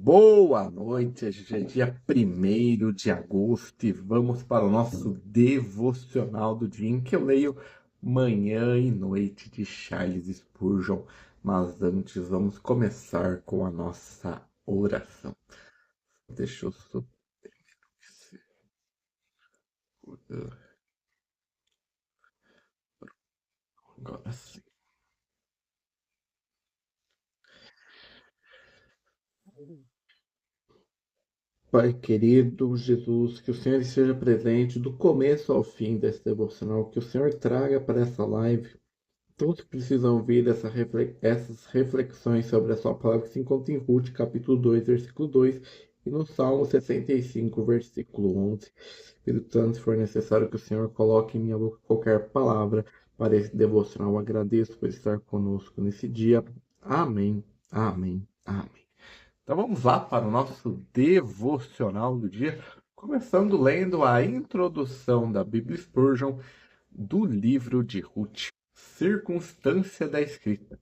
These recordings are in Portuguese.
Boa noite, hoje é dia 1º de agosto e vamos para o nosso devocional do dia em que eu leio Manhã e Noite de Charles Spurgeon. Mas antes vamos começar com a nossa oração. Deixa eu só... Agora sim. Pai querido Jesus, que o Senhor esteja presente do começo ao fim desse devocional, que o Senhor traga para essa live. Todos precisam ouvir essas reflexões sobre a sua palavra que se encontra em Ruth, capítulo 2, versículo 2, e no Salmo 65, versículo 11. Espírito Santo, se for necessário que o Senhor coloque em minha boca qualquer palavra para esse devocional, agradeço por estar conosco nesse dia. Amém, amém, amém. Então vamos lá para o nosso devocional do dia, começando lendo a introdução da Bíblia Spurgeon do livro de Ruth. Circunstância da escrita.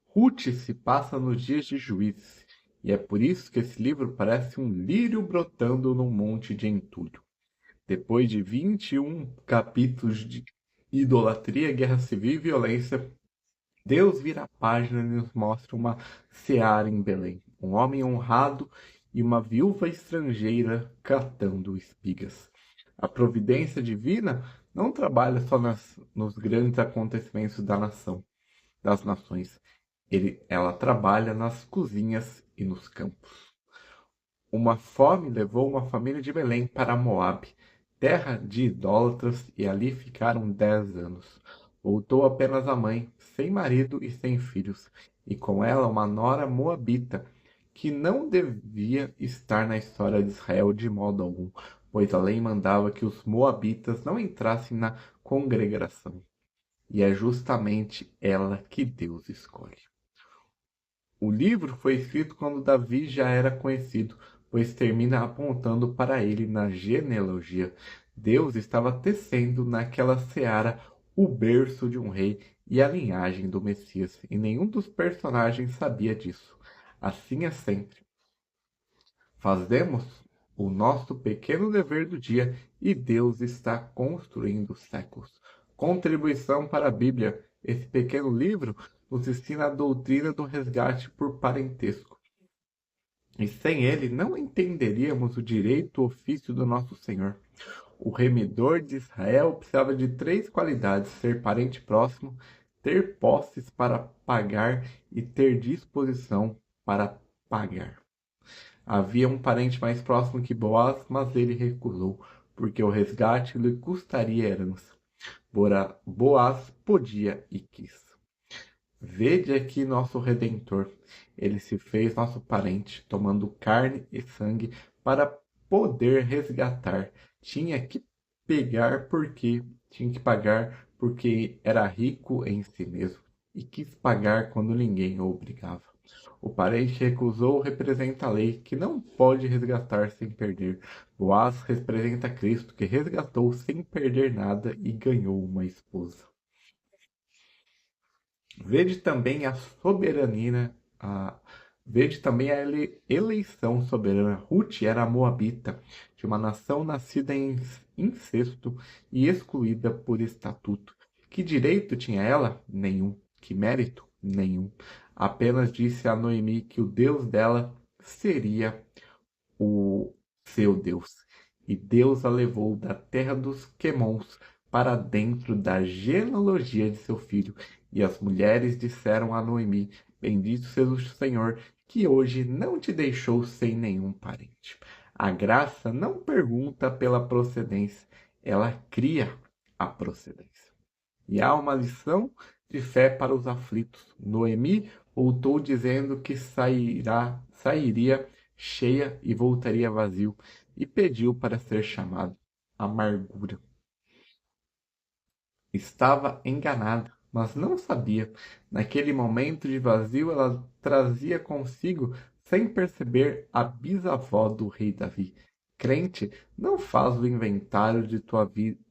Ruth se passa nos dias de Juízes, e é por isso que esse livro parece um lírio brotando num monte de entulho. Depois de 21 capítulos de idolatria, guerra civil e violência, Deus vira a página e nos mostra uma seara em Belém, um homem honrado e uma viúva estrangeira catando espigas. A providência divina não trabalha só nos grandes acontecimentos das nações. Ela trabalha nas cozinhas e nos campos. Uma fome levou uma família de Belém para Moabe, terra de idólatras, e ali ficaram 10 anos. Voltou apenas a mãe, sem marido e sem filhos, e com ela uma nora moabita, que não devia estar na história de Israel de modo algum, pois a lei mandava que os moabitas não entrassem na congregação. E é justamente ela que Deus escolhe. O livro foi escrito quando Davi já era conhecido, pois termina apontando para ele na genealogia. Deus estava tecendo naquela seara o berço de um rei e a linhagem do Messias, e nenhum dos personagens sabia disso. Assim é sempre. Fazemos o nosso pequeno dever do dia e Deus está construindo séculos. Contribuição para a Bíblia. Esse pequeno livro nos ensina a doutrina do resgate por parentesco. E sem ele não entenderíamos o direito ofício do nosso Senhor. O remidor de Israel precisava de 3 qualidades: ser parente próximo, ter posses para pagar e ter disposição para pagar. Havia um parente mais próximo que Boaz, mas ele recusou, porque o resgate lhe custaria herança. Boaz podia e quis. Vede aqui nosso Redentor. Ele se fez nosso parente, tomando carne e sangue para poder resgatar. Tinha que pagar porque era rico em si mesmo e quis pagar quando ninguém o obrigava. O parente recusou representa a lei, que não pode resgatar sem perder. Boaz representa Cristo, que resgatou sem perder nada e ganhou uma esposa. Vede também a soberania, vede também a eleição soberana. Ruth era moabita, de uma nação nascida em incesto e excluída por estatuto. Que direito tinha ela? Nenhum. Que mérito? Nenhum. Apenas disse a Noemi que o Deus dela seria o seu Deus. E Deus a levou da terra dos Quemons para dentro da genealogia de seu filho. E as mulheres disseram a Noemi: Bendito seja o Senhor, que hoje não te deixou sem nenhum parente. A graça não pergunta pela procedência, ela cria a procedência. E há uma lição de fé para os aflitos. Noemi voltou dizendo que sairia cheia e voltaria vazio, e pediu para ser chamado amargura. Estava enganada, mas não sabia. Naquele momento de vazio, ela trazia consigo, sem perceber, a bisavó do rei Davi. Crente, não faz o inventário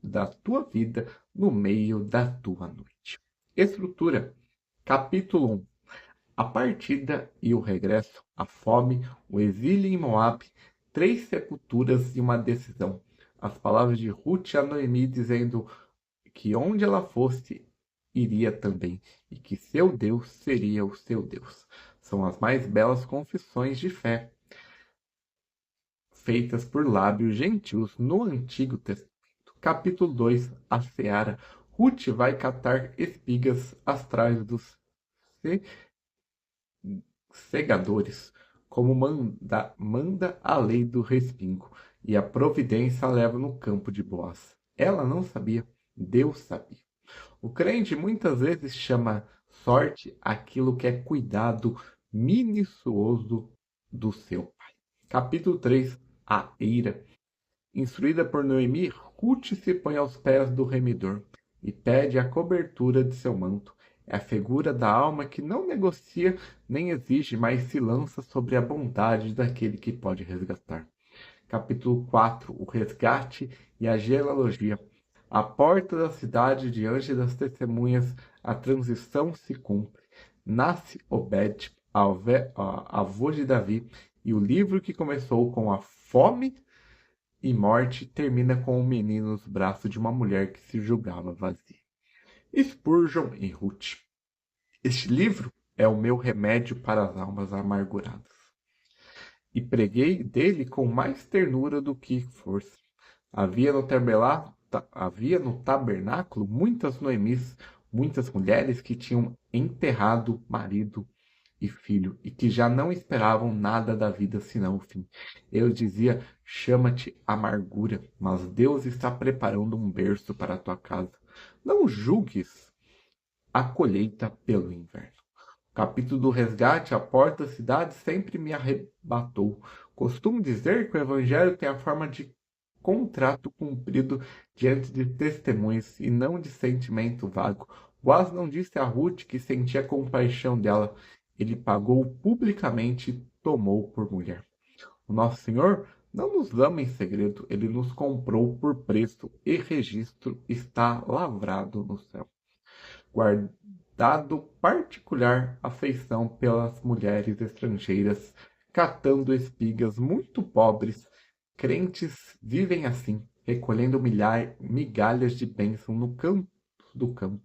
da tua vida no meio da tua noite. Estrutura. Capítulo 1. A partida e o regresso, a fome, o exílio em Moabe, 3 sepulturas e uma decisão. As palavras de Ruth a Noemi dizendo que onde ela fosse, iria também, e que seu Deus seria o seu Deus. São as mais belas confissões de fé feitas por lábios gentios no Antigo Testamento. Capítulo 2, a seara. Ruth vai catar espigas atrás dos segadores, como manda a lei do respingo, e a providência a leva no campo de Boaz. Ela não sabia, Deus sabia. O crente muitas vezes chama sorte aquilo que é cuidado minucioso do seu pai. Capítulo 3, a eira. Instruída por Noemi, Ruth se põe aos pés do remidor e pede a cobertura de seu manto. É a figura da alma que não negocia nem exige, mas se lança sobre a bondade daquele que pode resgatar. Capítulo 4, o resgate e a genealogia. À porta da cidade, diante das testemunhas, a transição se cumpre. Nasce Obed, avô de Davi, e o livro que começou com a fome e morte termina com um menino nos braços de uma mulher que se julgava vazia. Spurgeon e Ruth. Este livro é o meu remédio para as almas amarguradas. E preguei dele com mais ternura do que força. Havia no tabernáculo muitas Noemis, muitas mulheres que tinham enterrado marido e filho, e que já não esperavam nada da vida senão o fim. Eu dizia, chama-te amargura, mas Deus está preparando um berço para a tua casa. Não julgues a colheita pelo inverno. O capítulo do resgate, a porta da cidade, sempre me arrebatou. Costumo dizer que o evangelho tem a forma de contrato cumprido diante de testemunhas e não de sentimento vago. Boaz não disse a Ruth que sentia compaixão dela. Ele pagou publicamente e tomou por mulher. O nosso Senhor não nos ama em segredo. Ele nos comprou por preço e registro está lavrado no céu. Guardado particular afeição pelas mulheres estrangeiras, catando espigas muito pobres. Crentes vivem assim, recolhendo migalhas de bênção no canto do campo,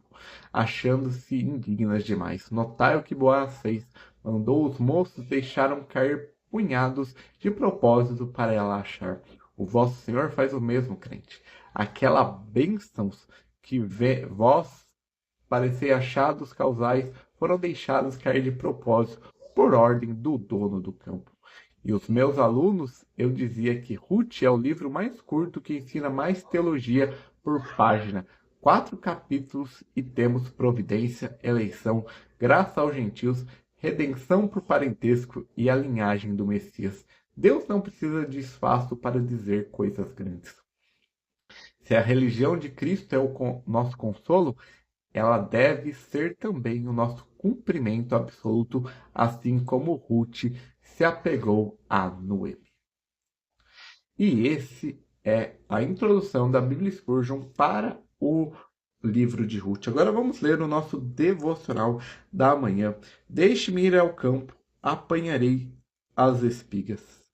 achando-se indignas demais. Notai o que Boaz fez. Mandou os moços deixaram cair punhados de propósito para ela achar. O vosso Senhor faz o mesmo, crente. Aquela bênçãos que vós parecei achados causais foram deixados cair de propósito por ordem do dono do campo. E os meus alunos, eu dizia que Ruth é o livro mais curto que ensina mais teologia por página. 4 capítulos e temos providência, eleição, graça aos gentios, redenção por parentesco e a linhagem do Messias. Deus não precisa de espaço para dizer coisas grandes. Se a religião de Cristo é o nosso consolo, ela deve ser também o nosso cumprimento absoluto, assim como Ruth se apegou a Noemi. E esse é a introdução da Bíblia Spurgeon para o livro de Ruth. Agora vamos ler o nosso devocional da manhã. Deixe-me ir ao campo, apanharei as espigas.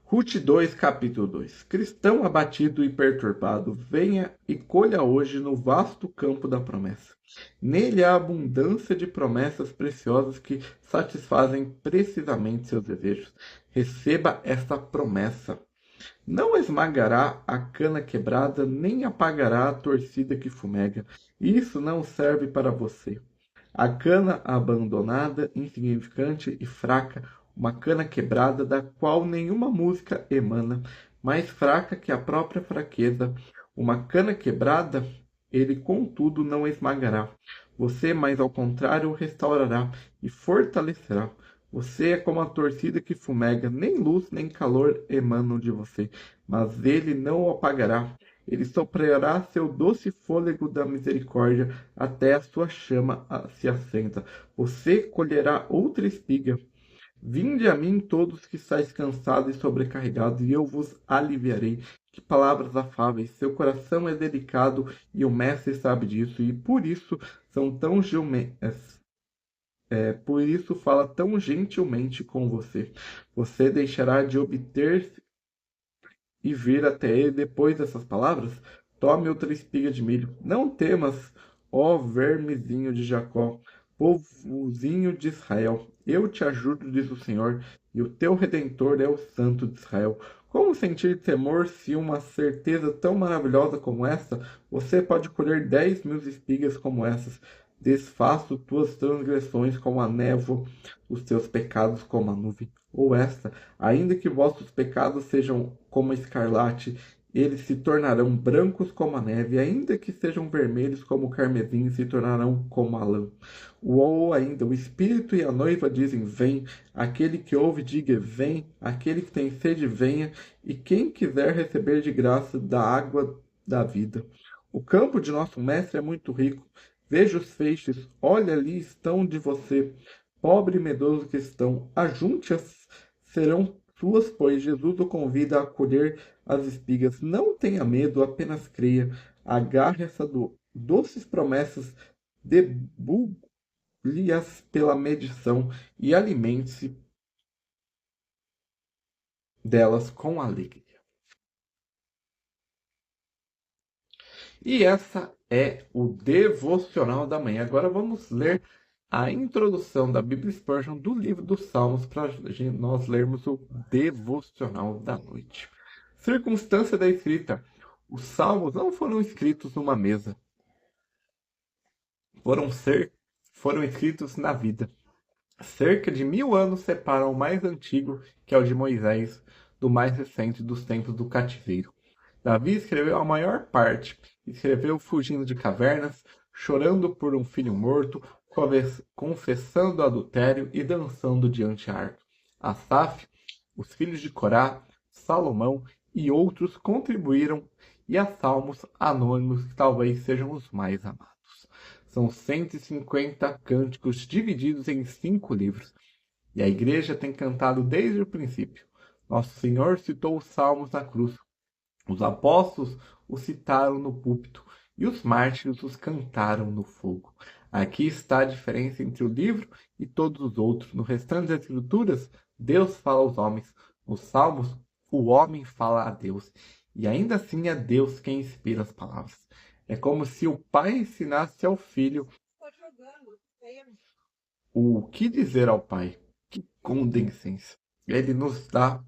Ruth 2, capítulo 2. Cristão abatido e perturbado, venha e colha hoje no vasto campo da promessa. Nele há abundância de promessas preciosas que satisfazem precisamente seus desejos. Receba esta promessa. Não esmagará a cana quebrada, nem apagará a torcida que fumega. Isso não serve para você. A cana abandonada, insignificante e fraca, uma cana quebrada da qual nenhuma música emana, mais fraca que a própria fraqueza. Uma cana quebrada, ele contudo não esmagará. Você, mais ao contrário, o restaurará e fortalecerá. Você é como a torcida que fumega, nem luz nem calor emanam de você, mas ele não o apagará. Ele soprará seu doce fôlego da misericórdia até a sua chama se assenta. Você colherá outra espiga. Vinde a mim todos que estáis cansados e sobrecarregados, e eu vos aliviarei. Que palavras afáveis! Seu coração é delicado e o mestre sabe disso, e por isso são tão por isso fala tão gentilmente com você. Você deixará de obter e vir até ele depois dessas palavras? Tome outra espiga de milho. Não temas, ó vermezinho de Jacó, povozinho de Israel. Eu te ajudo, diz o Senhor, e o teu Redentor é o Santo de Israel. Como sentir temor se uma certeza tão maravilhosa como essa, você pode colher 10.000 espigas como essas? Desfaço tuas transgressões como a névoa, os teus pecados como a nuvem. Ou esta, ainda que vossos pecados sejam como a escarlate, eles se tornarão brancos como a neve, ainda que sejam vermelhos como o carmesim, se tornarão como a lã. Ou ainda, o Espírito e a noiva dizem: Vem. Aquele que ouve, diga: Vem. Aquele que tem sede, venha. E quem quiser receber de graça da água da vida. O campo de nosso mestre é muito rico. Veja os feixes, olha ali estão de você. Pobre e medroso que estão, ajunte-as, serão suas, pois Jesus o convida a colher as espigas. Não tenha medo, apenas creia. Agarre essa doces promessas, debulhe-as pela medição e alimente-se delas com alegria. E essa é o devocional da manhã. Agora vamos ler a introdução da Bíblia Spurgeon do livro dos Salmos para nós lermos o devocional da noite. Circunstância da escrita. Os salmos não foram escritos numa mesa. Foram escritos na vida. Cerca de 1000 anos separam o mais antigo, que é o de Moisés, do mais recente dos tempos do cativeiro. Davi escreveu a maior parte. Escreveu fugindo de cavernas, chorando por um filho morto, confessando adultério e dançando diante a harpa. Asaf, os filhos de Corá, Salomão e outros contribuíram, e há salmos anônimos que talvez sejam os mais amados. São 150 cânticos divididos em 5 livros, e a igreja tem cantado desde o princípio. Nosso Senhor citou os salmos na cruz. Os apóstolos os citaram no púlpito e os mártires os cantaram no fogo. Aqui está a diferença entre o livro e todos os outros. No restante das escrituras, Deus fala aos homens. Nos salmos, o homem fala a Deus. E ainda assim é Deus quem inspira as palavras. É como se o pai ensinasse ao filho o que dizer ao pai. Que condescendência. Ele nos dá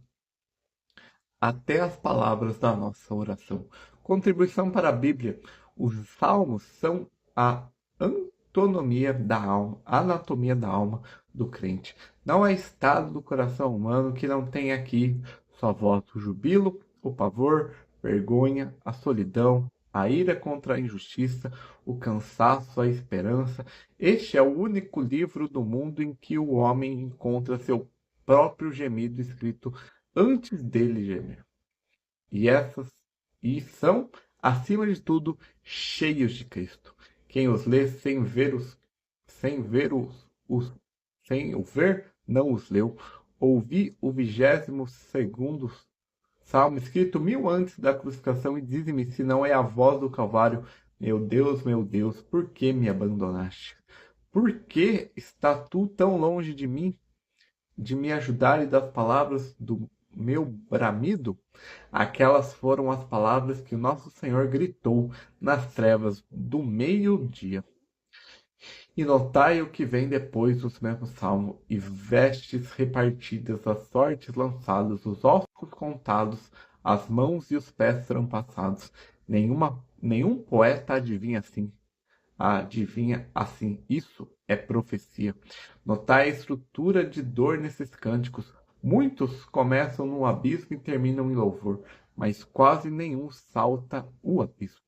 até as palavras da nossa oração. Contribuição para a Bíblia. Os salmos são a anatomia da alma do crente. Não há estado do coração humano que não tenha aqui sua voz: o jubilo, o pavor, vergonha, a solidão, a ira contra a injustiça, o cansaço, a esperança. Este é o único livro do mundo em que o homem encontra seu próprio gemido escrito antes dele gemer. E são, acima de tudo, cheios de Cristo. Quem os lê sem o ver, não os leu. Ouvi o 22º Salmo, escrito 1000 antes da crucificação, e dize-me se não é a voz do Calvário: meu Deus, por que me abandonaste? Por que está tu tão longe de mim, de me ajudar e das palavras do meu bramido? Aquelas foram as palavras que o nosso Senhor gritou nas trevas do meio-dia. E notai o que vem depois dos mesmos salmos: e vestes repartidas, as sortes lançadas, os ossos contados, as mãos e os pés trampassados. Nenhum poeta adivinha assim. Isso é profecia. Notai a estrutura de dor nesses cânticos. Muitos começam no abismo e terminam em louvor, mas quase nenhum salta o abismo.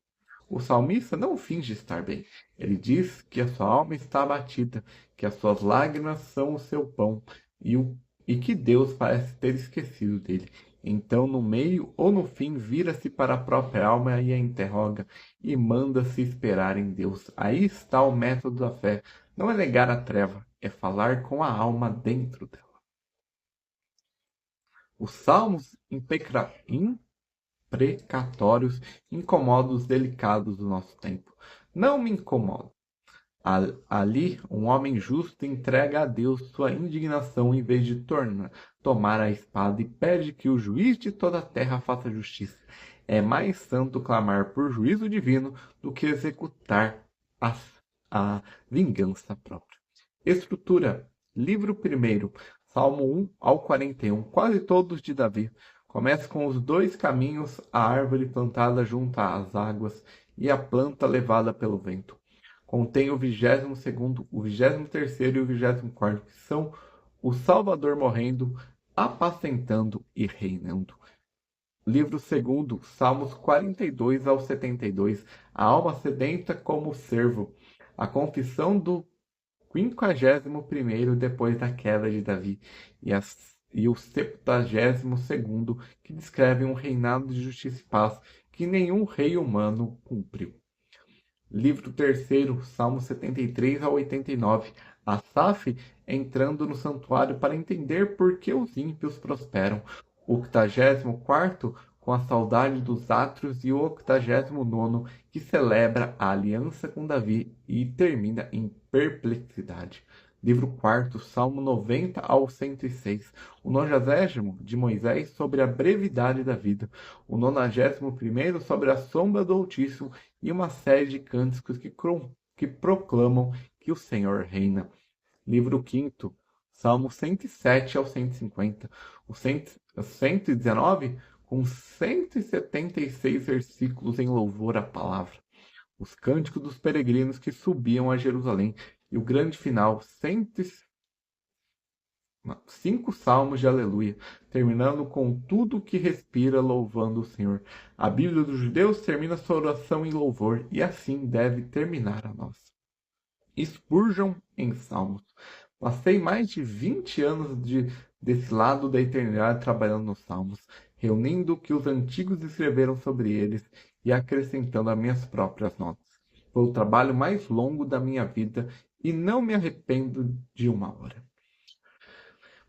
O salmista não finge estar bem. Ele diz que a sua alma está abatida, que as suas lágrimas são o seu pão e que Deus parece ter esquecido dele. Então, no meio ou no fim, vira-se para a própria alma e a interroga e manda-se esperar em Deus. Aí está o método da fé. Não é negar a treva, é falar com a alma dentro dela. Os salmos imprecatórios incomodam os delicados do nosso tempo. Não me incomodam. Ali, um homem justo entrega a Deus sua indignação em vez de tomar a espada e pede que o juiz de toda a terra faça justiça. É mais santo clamar por juízo divino do que executar a, a vingança própria. Estrutura. Livro 1, Salmo 1 ao 41, quase todos de Davi. Começa com os dois caminhos, a árvore plantada junto às águas e a planta levada pelo vento. Contém o 22º, o 23º e o 24º, que são o Salvador morrendo, apacentando e reinando. Livro 2, Salmos 42 ao 72, a alma sedenta como o cervo. A confissão do 51º depois da queda de Davi e o 72º que descreve um reinado de justiça e paz que nenhum rei humano cumpriu. Livro 3, Salmos 73 ao 89. Asaf entrando no santuário para entender por que os ímpios prosperam. O 84º com a saudade dos átrios e o 89º que celebra a aliança com Davi e termina em perplexidade. Livro 4, Salmo 90 ao 106. O 90º de Moisés sobre a brevidade da vida. O 91º sobre a sombra do Altíssimo e uma série de cânticos que proclamam que o Senhor reina. Livro 5, Salmo 107 ao 150. O 119 com 176 versículos em louvor à palavra. Os cânticos dos peregrinos que subiam a Jerusalém. E o grande final, 5 salmos de aleluia, terminando com tudo que respira louvando o Senhor. A Bíblia dos judeus termina sua oração em louvor, e assim deve terminar a nossa. Spurgeon em Salmos. Passei mais de 20 anos desse lado da eternidade trabalhando nos Salmos, reunindo o que os antigos escreveram sobre eles e acrescentando as minhas próprias notas. Foi o trabalho mais longo da minha vida e não me arrependo de uma hora.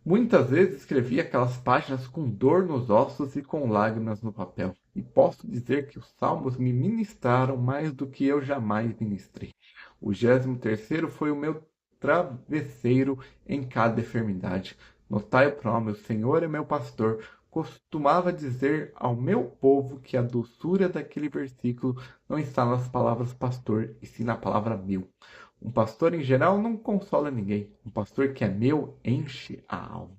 Muitas vezes escrevi aquelas páginas com dor nos ossos e com lágrimas no papel, e posso dizer que os salmos me ministraram mais do que eu jamais ministrei. O 23º foi o meu travesseiro em cada enfermidade. Notai o pronome, o Senhor é meu pastor. Costumava dizer ao meu povo que a doçura daquele versículo não está nas palavras pastor, e sim na palavra meu. Um pastor em geral não consola ninguém. Um pastor que é meu enche a alma.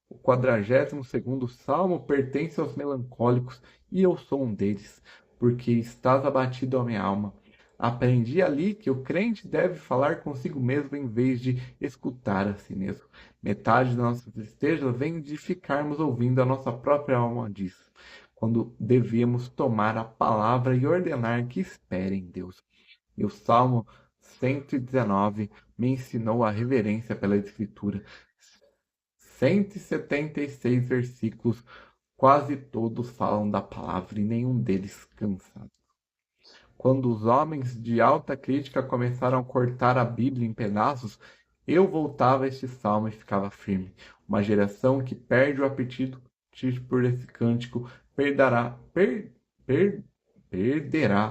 O 42º salmo pertence aos melancólicos, e eu sou um deles, porque estás abatido a minha alma. Aprendi ali que o crente deve falar consigo mesmo em vez de escutar a si mesmo. Metade da nossa tristeza vem de ficarmos ouvindo a nossa própria alma diz, quando devíamos tomar a palavra e ordenar que espere em Deus. E o Salmo 119 me ensinou a reverência pela Escritura. 176 versículos, quase todos falam da palavra e nenhum deles cansa. Quando os homens de alta crítica começaram a cortar a Bíblia em pedaços, eu voltava a este salmo e ficava firme. Uma geração que perde o apetite por esse cântico perderá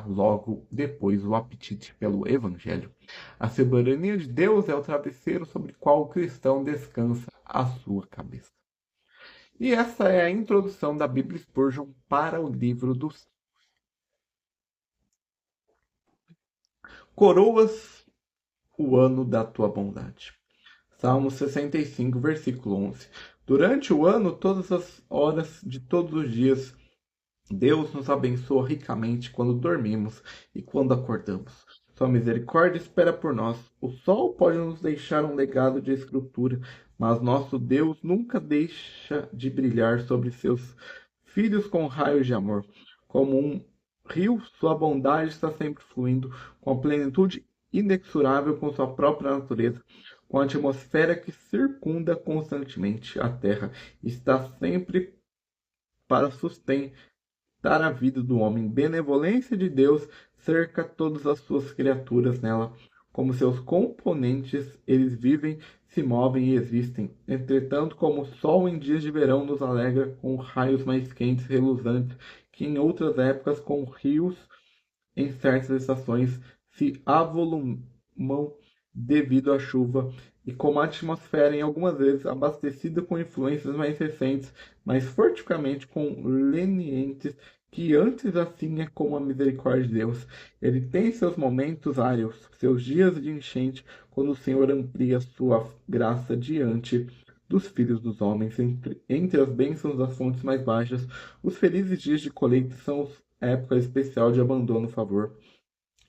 logo depois o apetite pelo Evangelho. A soberania de Deus é o travesseiro sobre o qual o cristão descansa a sua cabeça. E essa é a introdução da Bíblia Spurgeon para o livro dos Coroas o ano da tua bondade. Salmo 65, versículo 11. Durante o ano, todas as horas de todos os dias, Deus nos abençoa ricamente quando dormimos e quando acordamos. Sua misericórdia espera por nós. O sol pode nos deixar um legado de escultura, mas nosso Deus nunca deixa de brilhar sobre seus filhos com raios de amor. Como um rio, sua bondade está sempre fluindo, com a plenitude inexorável com sua própria natureza, com a atmosfera que circunda constantemente a terra, está sempre para sustentar a vida do homem. Benevolência de Deus cerca todas as suas criaturas nela. Como seus componentes, eles vivem, se movem e existem. Entretanto, como o sol em dias de verão nos alegra com raios mais quentes, reluzantes, que em outras épocas, com rios em certas estações, se avolumam devido à chuva e como a atmosfera em algumas vezes abastecida com influências mais recentes, mas fortemente com lenientes, que antes assim é como a misericórdia de Deus. Ele tem seus momentos áreos, seus dias de enchente, quando o Senhor amplia sua graça diante dos filhos dos homens, entre as bênçãos das fontes mais baixas, os felizes dias de colheita são época especial de abandono e favor.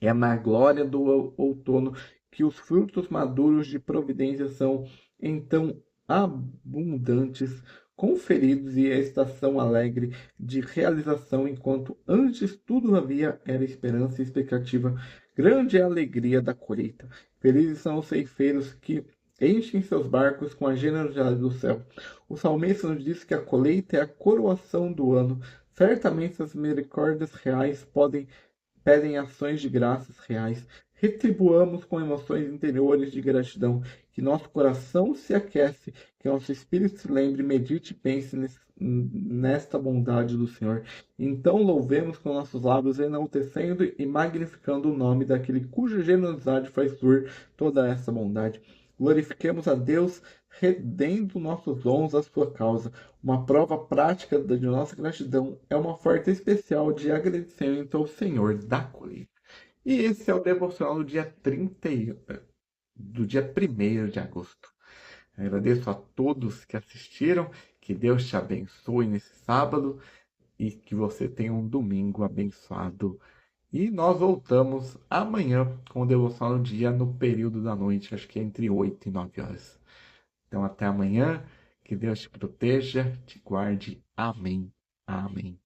É na glória do outono que os frutos maduros de providência são então abundantes, conferidos e a estação alegre de realização, enquanto antes tudo havia era esperança e expectativa. Grande é a alegria da colheita. Felizes são os ceifeiros que enchem seus barcos com a generosidade do céu. O salmista nos diz que a colheita é a coroação do ano. Certamente as misericórdias reais pedem ações de graças reais. Retribuamos com emoções interiores de gratidão, que nosso coração se aquece, que nosso espírito se lembre, medite e pense nesta bondade do Senhor. Então louvemos com nossos lábios, enaltecendo e magnificando o nome daquele cuja generosidade faz fluir toda essa bondade. Glorifiquemos a Deus, rendendo nossos dons à sua causa. Uma prova prática de nossa gratidão é uma oferta especial de agradecimento ao Senhor da colheita. E esse é o devocional do dia 31, do dia 1º de agosto. Agradeço a todos que assistiram, que Deus te abençoe nesse sábado e que você tenha um domingo abençoado. E nós voltamos amanhã com o devocional do dia no período da noite, acho que é entre 8 e 9 horas. Então até amanhã, que Deus te proteja, te guarde. Amém. Amém.